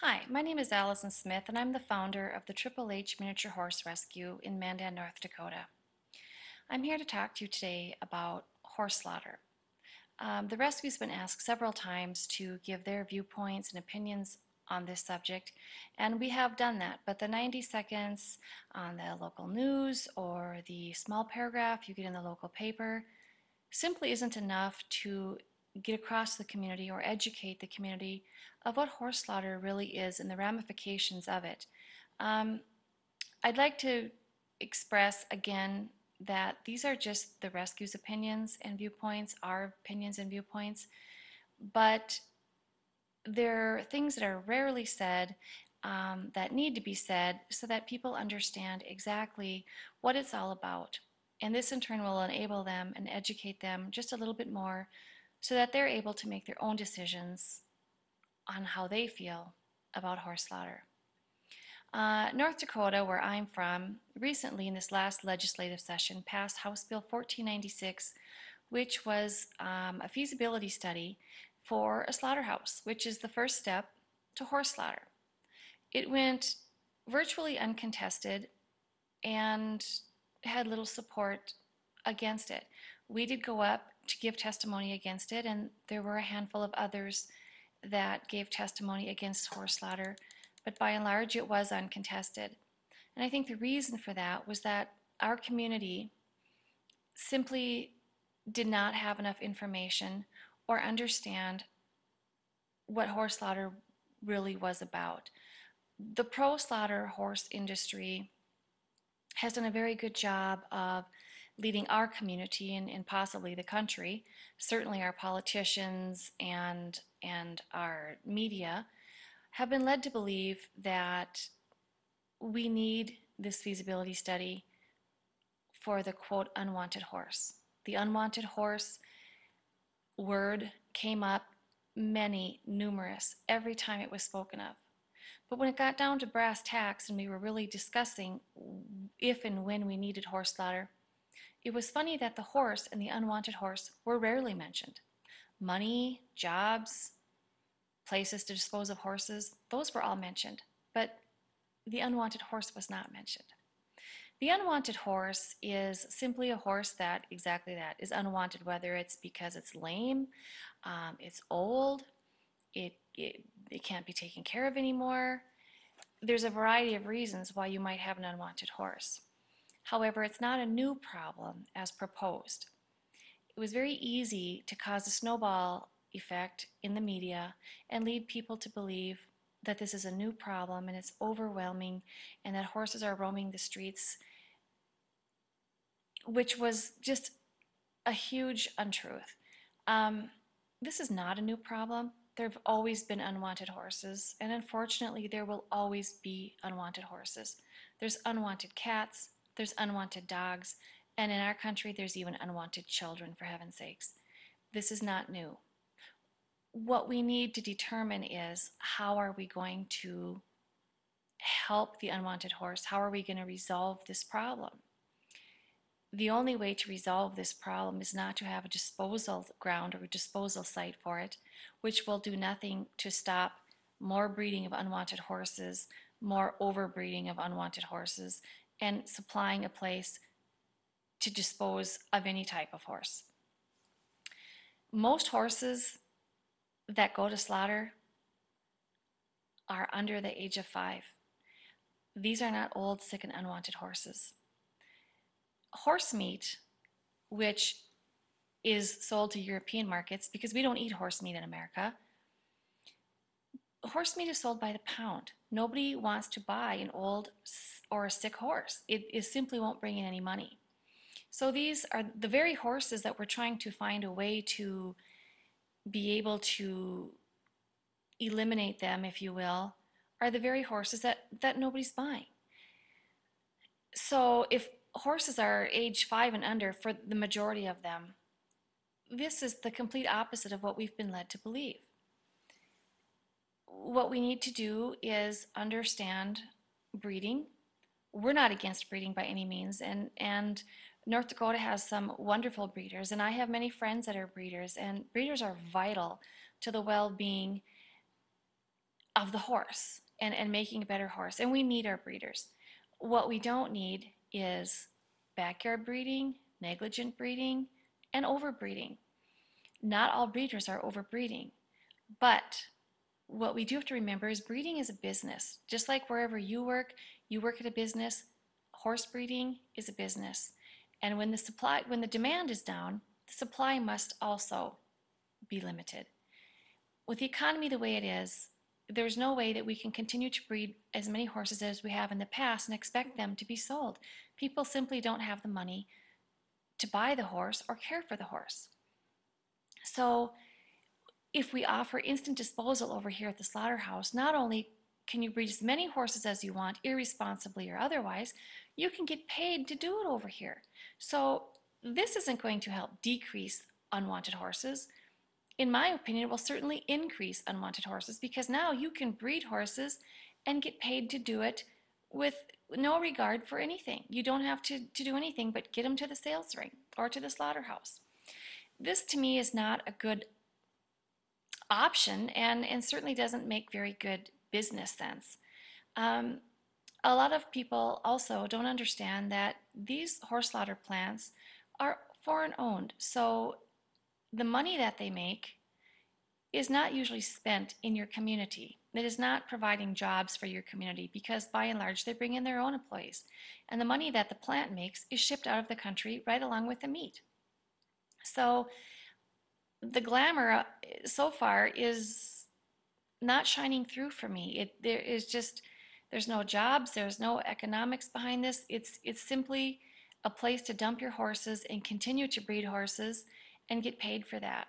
Hi, my name is Allison Smith, and I'm the founder of the Triple H Miniature Horse Rescue in Mandan, North Dakota. I'm here to talk to you today about horse slaughter. The rescue's been asked several times to give their viewpoints and opinions on this subject, and we have done that, but the 90 seconds on the local news or the small paragraph you get in the local paper simply isn't enough to get across to the community or educate the community of what horse slaughter really is and the ramifications of it. Um, I'd like to express again that these are just the rescue's opinions and viewpoints, our opinions and viewpoints, but there are things that are rarely said that need to be said so that people understand exactly what it's all about. And this in turn will enable them and educate them just a little bit more so that they're able to make their own decisions on how they feel about horse slaughter. North Dakota, where I'm from, recently in this last legislative session passed House Bill 1496, which was a feasibility study for a slaughterhouse, which is the first step to horse slaughter. It went virtually uncontested and had little support against it. We did go up to give testimony against it, and there were a handful of others that gave testimony against horse slaughter, but by and large it was uncontested. And I think the reason for that was that our community simply did not have enough information or understand what horse slaughter really was about. The pro slaughter horse industry has done a very good job of leading our community and possibly the country, certainly our politicians and our media, have been led to believe that we need this feasibility study for the quote unwanted horse. The unwanted horse word came up numerous, every time it was spoken of. But when it got down to brass tacks and we were really discussing if and when we needed horse slaughter, it was funny that the horse and the unwanted horse were rarely mentioned. Money, jobs, places to dispose of horses, those were all mentioned, but the unwanted horse was not mentioned. The unwanted horse is simply a horse that, exactly that, is unwanted, whether it's because it's lame, it's old, it can't be taken care of anymore. There's a variety of reasons why you might have an unwanted horse. However, it's not a new problem as proposed. It was very easy to cause a snowball effect in the media and lead people to believe that this is a new problem and it's overwhelming and that horses are roaming the streets, which was just a huge untruth. This is not a new problem. There have always been unwanted horses, and unfortunately, there will always be unwanted horses. There's unwanted cats, there's unwanted dogs, and in our country, there's even unwanted children, for heaven's sakes. This is not new. What we need to determine is how are we going to help the unwanted horse? How are we going to resolve this problem? The only way to resolve this problem is not to have a disposal ground or a disposal site for it, which will do nothing to stop more breeding of unwanted horses, more overbreeding of unwanted horses, and supplying a place to dispose of any type of horse. Most horses that go to slaughter are under the age of 5. These are not old, sick, and unwanted horses. Horse meat, which is sold to European markets, because we don't eat horse meat in America, horse meat is sold by the pound. Nobody wants to buy an old or a sick horse. It simply won't bring in any money. So these are the very horses that we're trying to find a way to be able to eliminate them, if you will, are the very horses that nobody's buying. So if horses are age 5 and under for the majority of them, this is the complete opposite of what we've been led to believe. What we need to do is understand breeding. We're not against breeding by any means, and North Dakota has some wonderful breeders, and I have many friends that are breeders, and breeders are vital to the well-being of the horse and making a better horse. And we need our breeders. What we don't need is backyard breeding, negligent breeding, and overbreeding. Not all breeders are overbreeding, but what we do have to remember is breeding is a business. Just like wherever you work at a business, horse breeding is a business. And when the demand is down, the supply must also be limited. With the economy the way it is, there's no way that we can continue to breed as many horses as we have in the past and expect them to be sold. People simply don't have the money to buy the horse or care for the horse. So if we offer instant disposal over here at the slaughterhouse, not only can you breed as many horses as you want, irresponsibly or otherwise, you can get paid to do it over here. So this isn't going to help decrease unwanted horses. In my opinion, it will certainly increase unwanted horses because now you can breed horses and get paid to do it with no regard for anything. You don't have to do anything but get them to the sales ring or to the slaughterhouse. This to me is not a good option and certainly doesn't make very good business sense. Um, a lot of people also don't understand that these horse slaughter plants are foreign owned. So the money that they make is not usually spent in your community. It is not providing jobs for your community because by and large they bring in their own employees. And the money that the plant makes is shipped out of the country right along with the meat. So the glamour so far is not shining through for me. There's no jobs, there's no economics behind this. It's simply a place to dump your horses and continue to breed horses and get paid for that.